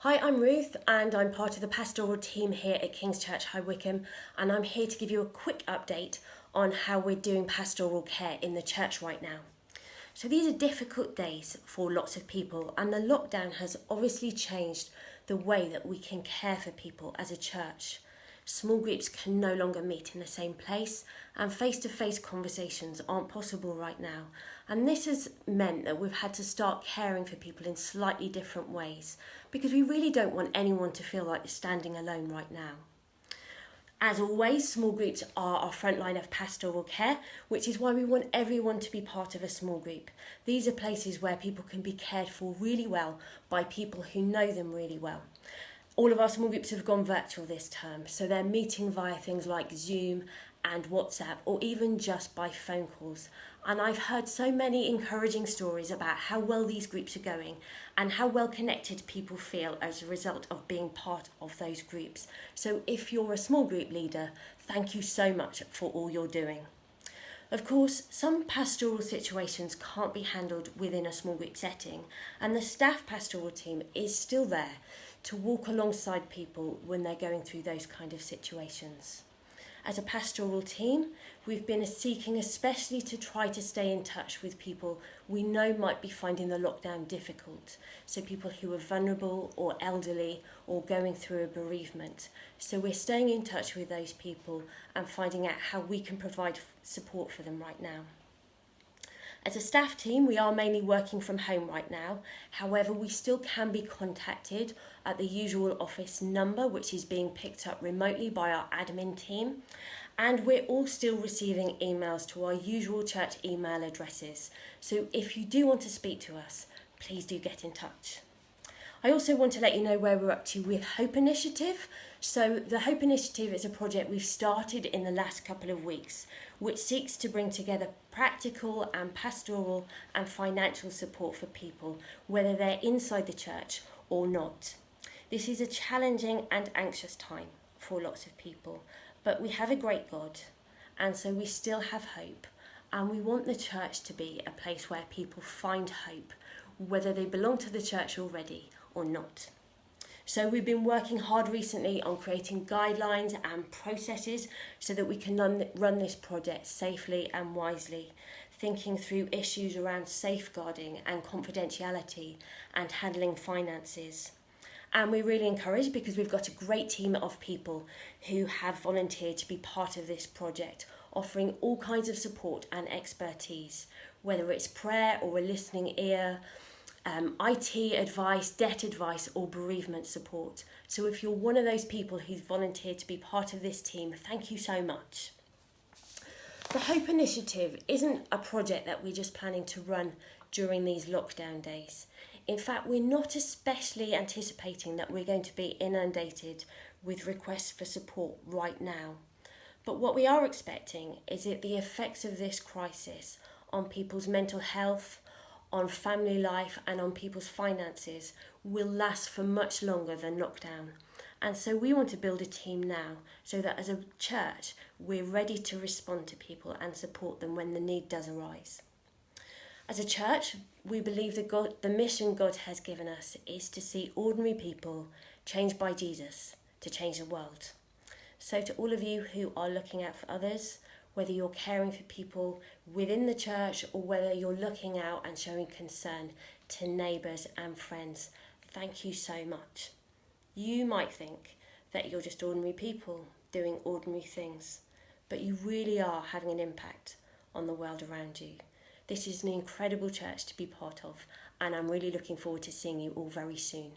Hi, I'm Ruth and I'm part of the pastoral team here at King's Church, High Wycombe, and I'm here to give you a quick update on how we're doing pastoral care in the church right now. So these are difficult days for lots of people, and the lockdown has obviously changed the way that we can care for people as a church. Small groups can no longer meet in the same place, and face-to-face conversations aren't possible right now. And this has meant that we've had to start caring for people in slightly different ways, because we really don't want anyone to feel like they're standing alone right now. As always, small groups are our front line of pastoral care, which is why we want everyone to be part of a small group. These are places where people can be cared for really well by people who know them really well. All of our small groups have gone virtual this term, so they're meeting via things like Zoom and WhatsApp, or even just by phone calls. And I've heard so many encouraging stories about how well these groups are going and how well connected people feel as a result of being part of those groups. So if you're a small group leader, thank you so much for all you're doing. Of course, some pastoral situations can't be handled within a small group setting, and the staff pastoral team is still there to walk alongside people when they're going through those kind of situations. As a pastoral team, we've been seeking especially to try to stay in touch with people we know might be finding the lockdown difficult. So people who are vulnerable or elderly or going through a bereavement. So we're staying in touch with those people and finding out how we can provide support for them right now. As a staff team, we are mainly working from home right now. However, we still can be contacted at the usual office number, which is being picked up remotely by our admin team. And we're all still receiving emails to our usual church email addresses. So if you do want to speak to us, please do get in touch. I also want to let you know where we're up to with Hope Initiative. So the Hope Initiative is a project we've started in the last couple of weeks, which seeks to bring together practical and pastoral and financial support for people, whether they're inside the church or not. This is a challenging and anxious time for lots of people, but we have a great God, and so we still have hope, and we want the church to be a place where people find hope, whether they belong to the church already or not. So we've been working hard recently on creating guidelines and processes so that we can run this project safely and wisely, thinking through issues around safeguarding and confidentiality and handling finances. And we're really encouraged because we've got a great team of people who have volunteered to be part of this project, offering all kinds of support and expertise, whether it's prayer or a listening ear, IT advice, debt advice, or bereavement support. So if you're one of those people who's volunteered to be part of this team, thank you so much. The Hope Initiative isn't a project that we're just planning to run during these lockdown days. In fact, we're not especially anticipating that we're going to be inundated with requests for support right now. But what we are expecting is that the effects of this crisis on people's mental health, on family life and on people's finances will last for much longer than lockdown. And so we want to build a team now so that as a church we're ready to respond to people and support them when the need does arise. As a church, we believe that the mission God has given us is to see ordinary people changed by Jesus to change the world. So to all of you who are looking out for others, whether you're caring for people within the church or whether you're looking out and showing concern to neighbours and friends, thank you so much. You might think that you're just ordinary people doing ordinary things, but you really are having an impact on the world around you. This is an incredible church to be part of, and I'm really looking forward to seeing you all very soon.